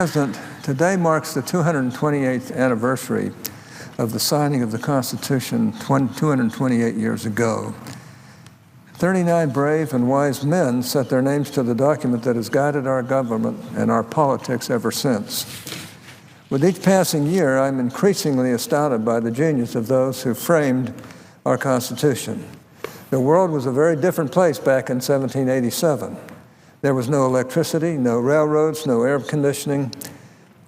President, today marks the 228th anniversary of the signing of the Constitution 228 years ago. 39 brave and wise men set their names to the document that has guided our government and our politics ever since. With each passing year, I'm increasingly astounded by the genius of those who framed our Constitution. The world was a very different place back in 1787. There was no electricity, no railroads, no air conditioning.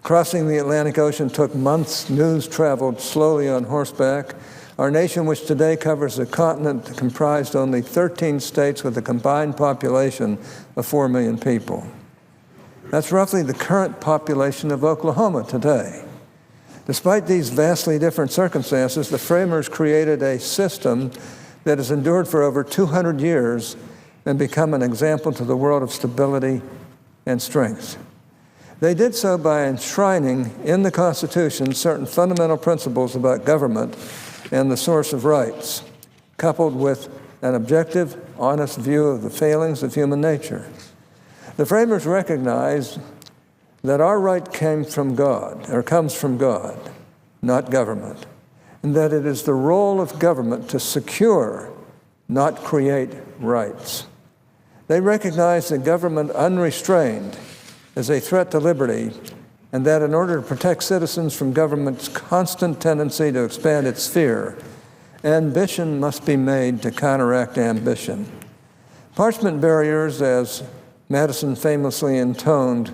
Crossing the Atlantic Ocean took months. News traveled slowly on horseback. Our nation, which today covers a continent comprised only 13 states with a combined population of 4 million people. That's roughly the current population of Oklahoma today. Despite these vastly different circumstances, the framers created a system that has endured for over 200 years and become an example to the world of stability and strength. They did so by enshrining in the Constitution certain fundamental principles about government and the source of rights, coupled with an objective, honest view of the failings of human nature. The framers recognized that our right comes from God, not government, and that it is the role of government to secure, not create rights. They recognize that government unrestrained is a threat to liberty, and that in order to protect citizens from government's constant tendency to expand its sphere, ambition must be made to counteract ambition. Parchment barriers, as Madison famously intoned,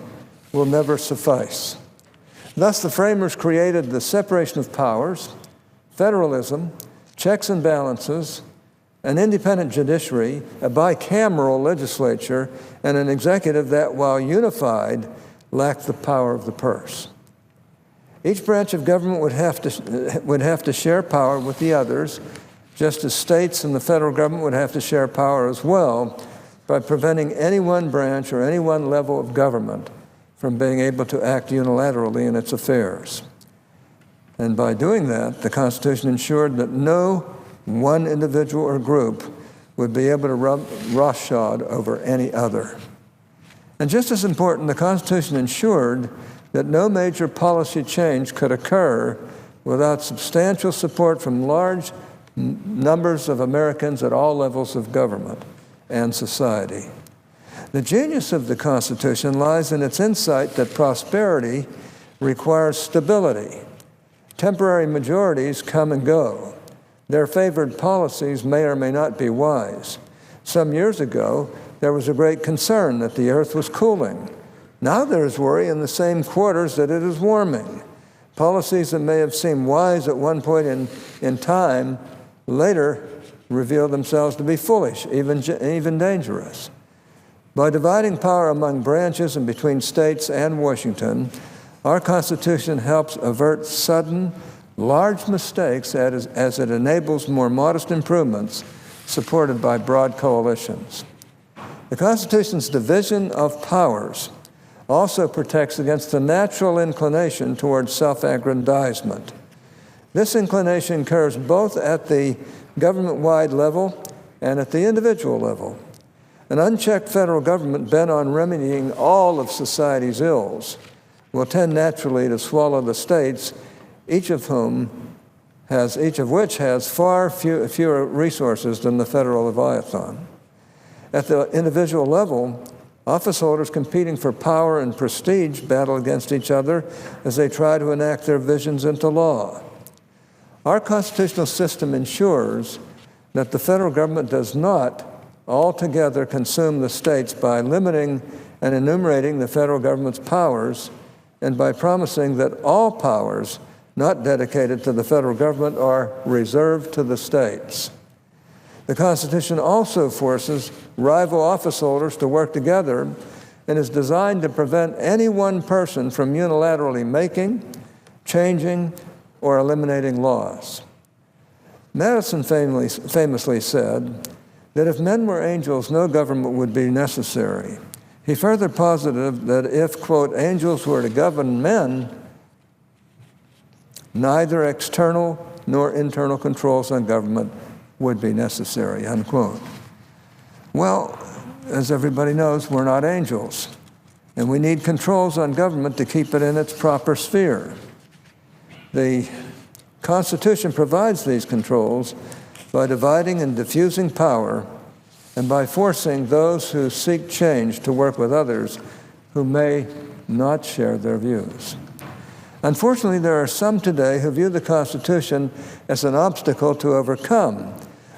will never suffice. Thus, the framers created the separation of powers, federalism, checks and balances, an independent judiciary, a bicameral legislature, and an executive that, while unified, lacked the power of the purse. Each branch of government would have to share power with the others, just as states and the federal government would have to share power as well, by preventing any one branch or any one level of government from being able to act unilaterally in its affairs. And by doing that, the Constitution ensured that no one individual or group would be able to rub roughshod over any other. And just as important, the Constitution ensured that no major policy change could occur without substantial support from large numbers of Americans at all levels of government and society. The genius of the Constitution lies in its insight that prosperity requires stability. Temporary majorities come and go. Their favored policies may or may not be wise. Some years ago, there was a great concern that the earth was cooling. Now there is worry in the same quarters that it is warming. Policies that may have seemed wise at one point in time later reveal themselves to be foolish, even dangerous. By dividing power among branches and between states and Washington, our Constitution helps avert sudden, large mistakes as it enables more modest improvements supported by broad coalitions. The Constitution's division of powers also protects against the natural inclination towards self-aggrandizement. This inclination occurs both at the government-wide level and at the individual level. An unchecked federal government bent on remedying all of society's ills will tend naturally to swallow the states, each of which has far fewer resources than the federal Leviathan. At the individual level, office holders competing for power and prestige battle against each other as they try to enact their visions into law. Our constitutional system ensures that the federal government does not altogether consume the states by limiting and enumerating the federal government's powers and by promising that all powers not dedicated to the federal government are reserved to the states. The Constitution also forces rival office holders to work together and is designed to prevent any one person from unilaterally making, changing, or eliminating laws. Madison famously said that if men were angels, no government would be necessary. He further posited that if, quote, angels were to govern men, neither external nor internal controls on government would be necessary, unquote. Well, as everybody knows, we're not angels. and we need controls on government to keep it in its proper sphere. The Constitution provides these controls by dividing and diffusing power and by forcing those who seek change to work with others who may not share their views. Unfortunately, there are some today who view the Constitution as an obstacle to overcome,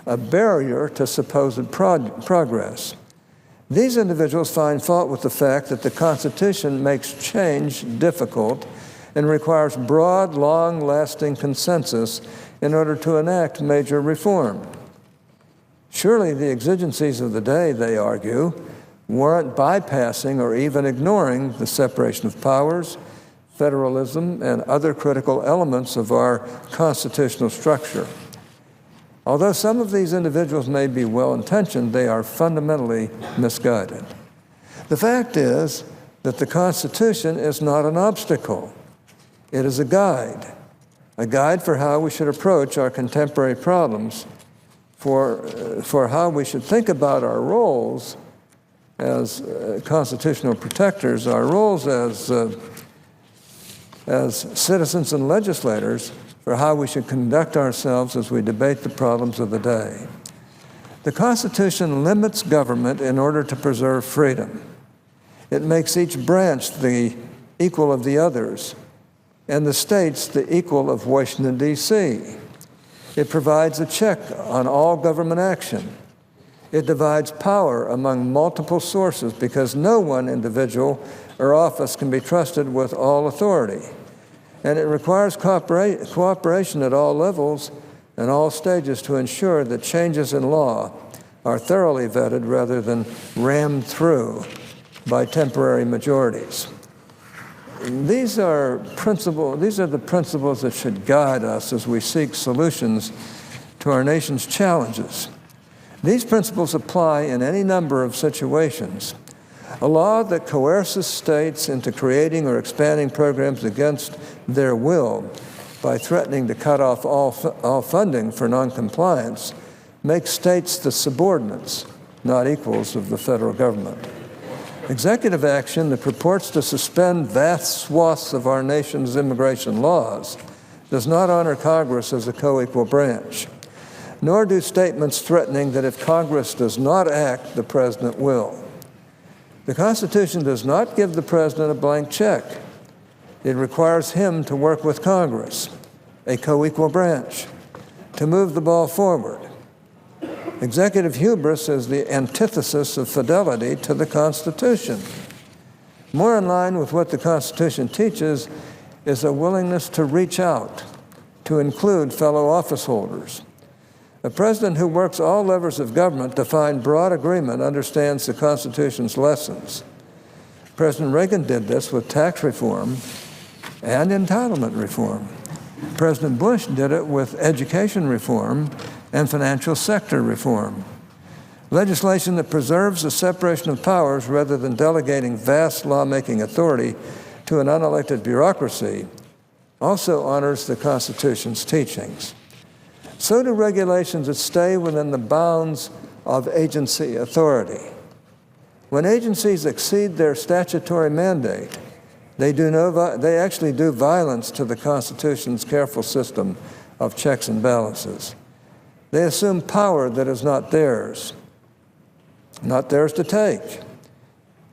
a barrier to supposed progress. These individuals find fault with the fact that the Constitution makes change difficult and requires broad, long-lasting consensus in order to enact major reform. Surely the exigencies of the day, they argue, warrant bypassing or even ignoring the separation of powers, federalism, and other critical elements of our constitutional structure. Although some of these individuals may be well-intentioned, they are fundamentally misguided. The fact is that the Constitution is not an obstacle. It is a guide for how we should approach our contemporary problems, for how we should think about our roles as constitutional protectors, our roles as citizens and legislators, for how we should conduct ourselves as we debate the problems of the day. The Constitution limits government in order to preserve freedom. It makes each branch the equal of the others, and the states the equal of Washington, D.C. It provides a check on all government action. It divides power among multiple sources because no one individual or office can be trusted with all authority. And it requires cooperation at all levels and all stages to ensure that changes in law are thoroughly vetted rather than rammed through by temporary majorities. These are the principles that should guide us as we seek solutions to our nation's challenges. These principles apply in any number of situations. A law that coerces states into creating or expanding programs against their will by threatening to cut off all funding for noncompliance makes states the subordinates, not equals, of the federal government. Executive action that purports to suspend vast swaths of our nation's immigration laws does not honor Congress as a co-equal branch, nor do statements threatening that if Congress does not act, the president will. The Constitution does not give the president a blank check. It requires him to work with Congress, a co-equal branch, to move the ball forward. Executive hubris is the antithesis of fidelity to the Constitution. More in line with what the Constitution teaches is a willingness to reach out, to include fellow office holders. A president who works all levers of government to find broad agreement understands the Constitution's lessons. President Reagan did this with tax reform and entitlement reform. President Bush did it with education reform and financial sector reform. Legislation that preserves the separation of powers rather than delegating vast lawmaking authority to an unelected bureaucracy also honors the Constitution's teachings. So do regulations that stay within the bounds of agency authority. When agencies exceed their statutory mandate, they actually do violence to the Constitution's careful system of checks and balances. They assume power that is not theirs to take,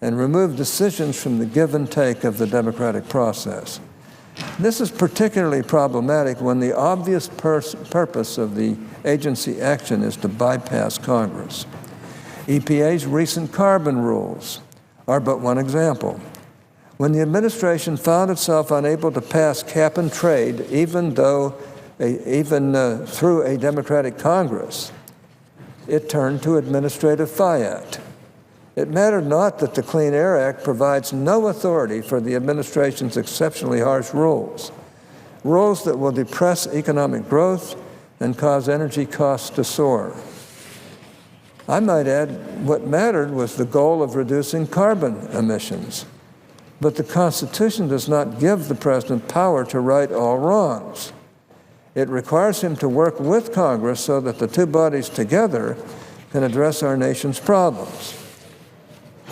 and remove decisions from the give and take of the democratic process. This is particularly problematic when the obvious purpose of the agency action is to bypass Congress. EPA's recent carbon rules are but one example. When the administration found itself unable to pass cap and trade, even through a Democratic Congress, it turned to administrative fiat. It mattered not that the Clean Air Act provides no authority for the administration's exceptionally harsh rules that will depress economic growth and cause energy costs to soar. I might add, what mattered was the goal of reducing carbon emissions. But the Constitution does not give the president power to right all wrongs. It requires him to work with Congress so that the two bodies together can address our nation's problems.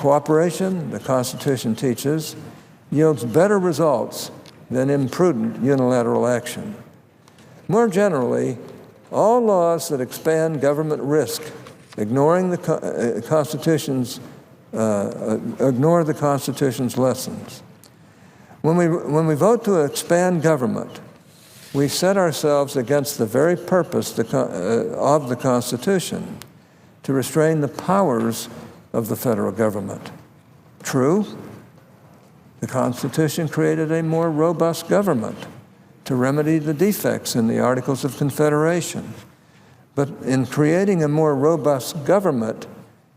Cooperation, the Constitution teaches, yields better results than imprudent unilateral action. More generally, all laws that expand government risk ignore the Constitution's lessons. When we vote to expand government, we set ourselves against the very purpose of the Constitution, to restrain the powers of the federal government. True, the Constitution created a more robust government to remedy the defects in the Articles of Confederation. But in creating a more robust government,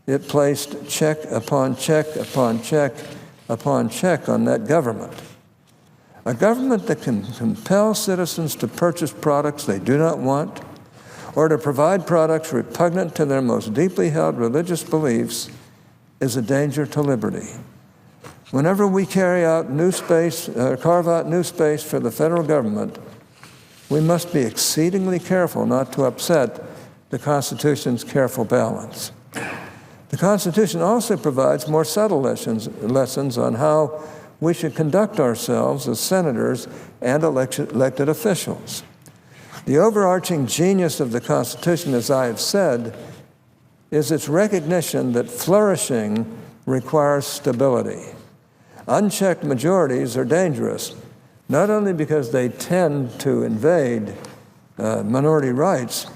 it placed check upon check upon check upon check on that government. A government that can compel citizens to purchase products they do not want, or to provide products repugnant to their most deeply held religious beliefs, is a danger to liberty. Whenever we carve out new space for the federal government, we must be exceedingly careful not to upset the Constitution's careful balance. The Constitution also provides more subtle lessons on how we should conduct ourselves as senators and elected officials. The overarching genius of the Constitution, as I have said, is its recognition that flourishing requires stability. Unchecked majorities are dangerous, not only because they tend to invade minority rights,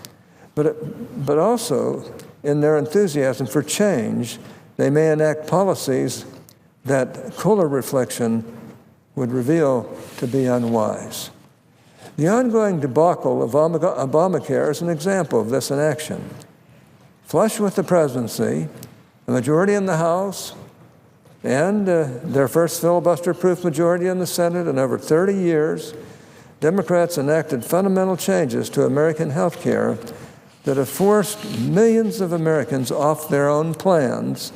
but also in their enthusiasm for change, they may enact policies that cooler reflection would reveal to be unwise. The ongoing debacle of Obamacare is an example of this in action. Flush with the presidency, a majority in the House, and their first filibuster-proof majority in the Senate in over 30 years, Democrats enacted fundamental changes to American health care that have forced millions of Amerians off their own plans,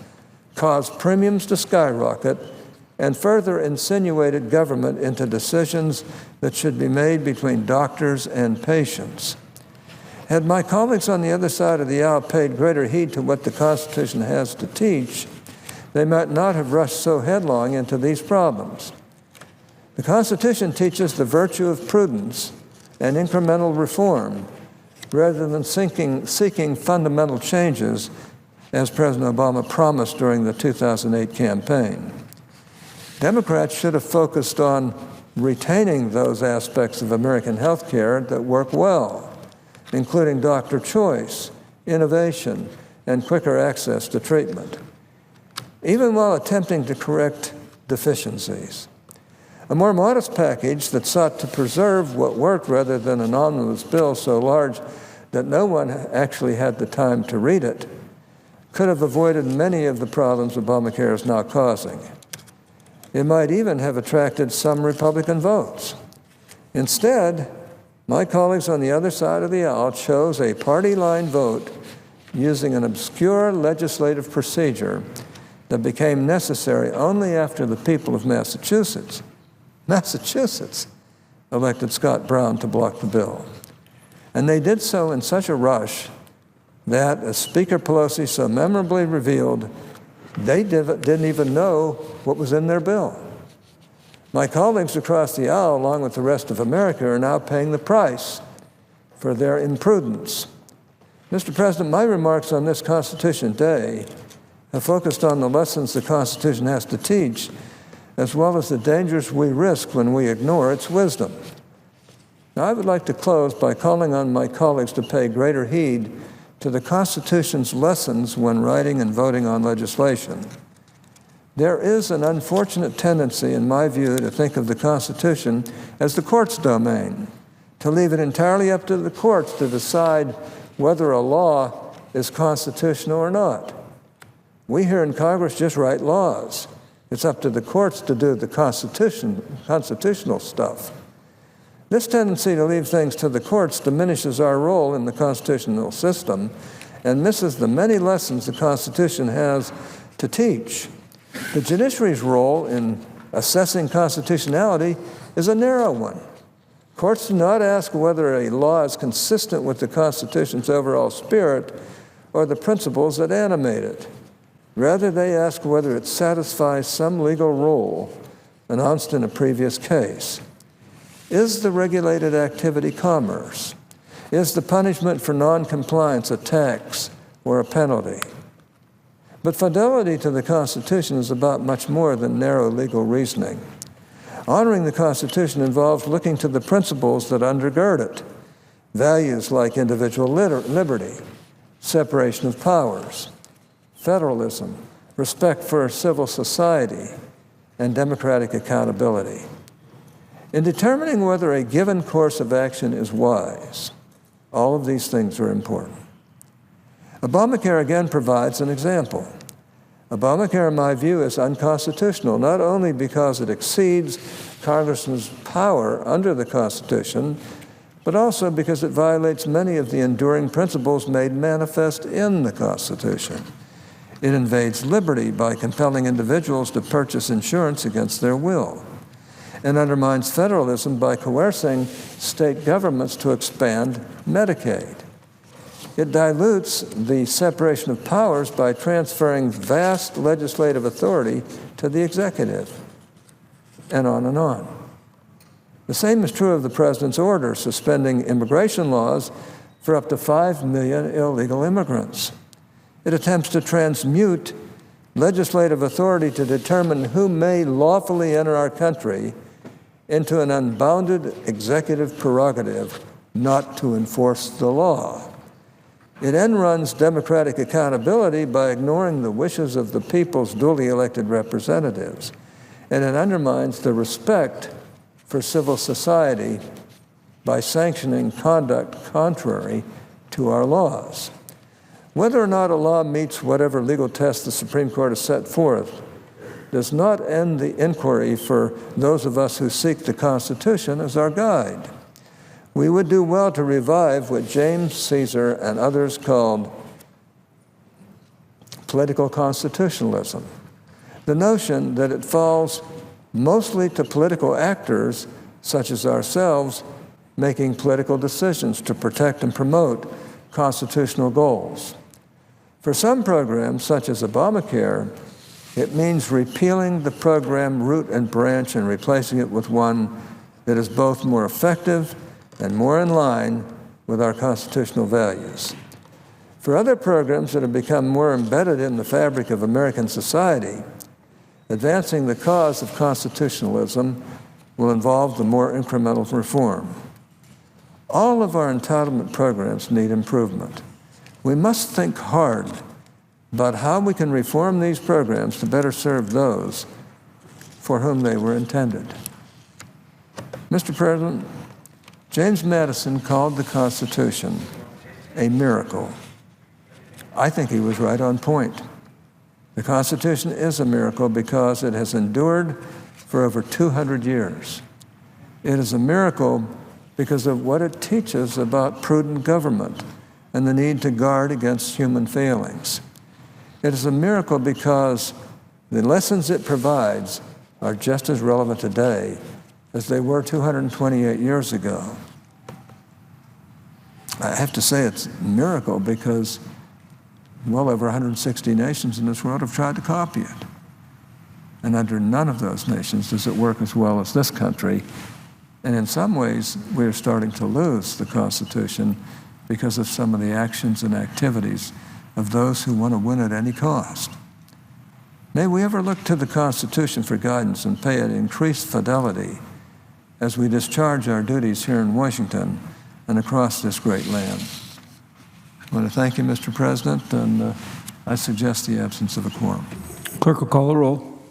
caused premiums to skyrocket, and further insinuated government into decisions that should be made between doctors and patients. Had my colleagues on the other side of the aisle paid greater heed to what the Constitution has to teach, they might not have rushed so headlong into these problems. The Constitution teaches the virtue of prudence and incremental reform rather than seeking fundamental changes as President Obama promised during the 2008 campaign. Democrats should have focused on retaining those aspects of American health care that work well, including doctor choice, innovation, and quicker access to treatment, even while attempting to correct deficiencies. A more modest package that sought to preserve what worked rather than an omnibus bill so large that no one actually had the time to read it could have avoided many of the problems Obamacare is now causing. It might even have attracted some Republican votes. Instead, my colleagues on the other side of the aisle chose a party line vote using an obscure legislative procedure that became necessary only after the people of Massachusetts elected Scott Brown to block the bill. And they did so in such a rush that, as Speaker Pelosi so memorably revealed, they didn't even know what was in their bill. My colleagues across the aisle, along with the rest of America, are now paying the price for their imprudence. Mr. President, my remarks on this Constitution Day have focused on the lessons the Constitution has to teach, as well as the dangers we risk when we ignore its wisdom. Now, I would like to close by calling on my colleagues to pay greater heed to the Constitution's lessons when writing and voting on legislation. There is an unfortunate tendency, in my view, to think of the Constitution as the court's domain, to leave it entirely up to the courts to decide whether a law is constitutional or not. We here in Congress just write laws. It's up to the courts to do the constitutional stuff. This tendency to leave things to the courts diminishes our role in the constitutional system and misses the many lessons the Constitution has to teach. The judiciary's role in assessing constitutionality is a narrow one. Courts do not ask whether a law is consistent with the Constitution's overall spirit or the principles that animate it. Rather, they ask whether it satisfies some legal rule announced in a previous case. Is the regulated activity commerce? Is the punishment for noncompliance a tax or a penalty? But fidelity to the Constitution is about much more than narrow legal reasoning. Honoring the Constitution involves looking to the principles that undergird it, values like individual liberty, separation of powers, federalism, respect for civil society, and democratic accountability. In determining whether a given course of action is wise, all of these things are important. Obamacare again provides an example. Obamacare, in my view, is unconstitutional, not only because it exceeds Congress's power under the Constitution, but also because it violates many of the enduring principles made manifest in the Constitution. It invades liberty by compelling individuals to purchase insurance against their will, and undermines federalism by coercing state governments to expand Medicaid. It dilutes the separation of powers by transferring vast legislative authority to the executive, and on and on. The same is true of the president's order suspending immigration laws for up to 5 million illegal immigrants. It attempts to transmute legislative authority to determine who may lawfully enter our country into an unbounded executive prerogative not to enforce the law. It end-runs democratic accountability by ignoring the wishes of the people's duly elected representatives, and it undermines the respect for civil society by sanctioning conduct contrary to our laws. Whether or not a law meets whatever legal test the Supreme Court has set forth does not end the inquiry for those of us who seek the Constitution as our guide. We would do well to revive what James Caesar and others called political constitutionalism, the notion that it falls mostly to political actors such as ourselves making political decisions to protect and promote constitutional goals. For some programs, such as Obamacare, it means repealing the program root and branch and replacing it with one that is both more effective and more in line with our constitutional values. For other programs that have become more embedded in the fabric of American society, advancing the cause of constitutionalism will involve the more incremental reform. All of our entitlement programs need improvement. We must think hard about how we can reform these programs to better serve those for whom they were intended. Mr. President, James Madison called the Constitution a miracle. I think he was right on point. The Constitution is a miracle because it has endured for over 200 years. It is a miracle because of what it teaches about prudent government and the need to guard against human failings. It is a miracle because the lessons it provides are just as relevant today as they were 228 years ago. I have to say it's a miracle because well over 160 nations in this world have tried to copy it. And under none of those nations does it work as well as this country. And in some ways, we're starting to lose the Constitution because of some of the actions and activities of those who want to win at any cost. May we ever look to the Constitution for guidance and pay it increased fidelity as we discharge our duties here in Washington and across this great land. I want to thank you, Mr. President, and I suggest the absence of a quorum. Clerk will call the roll.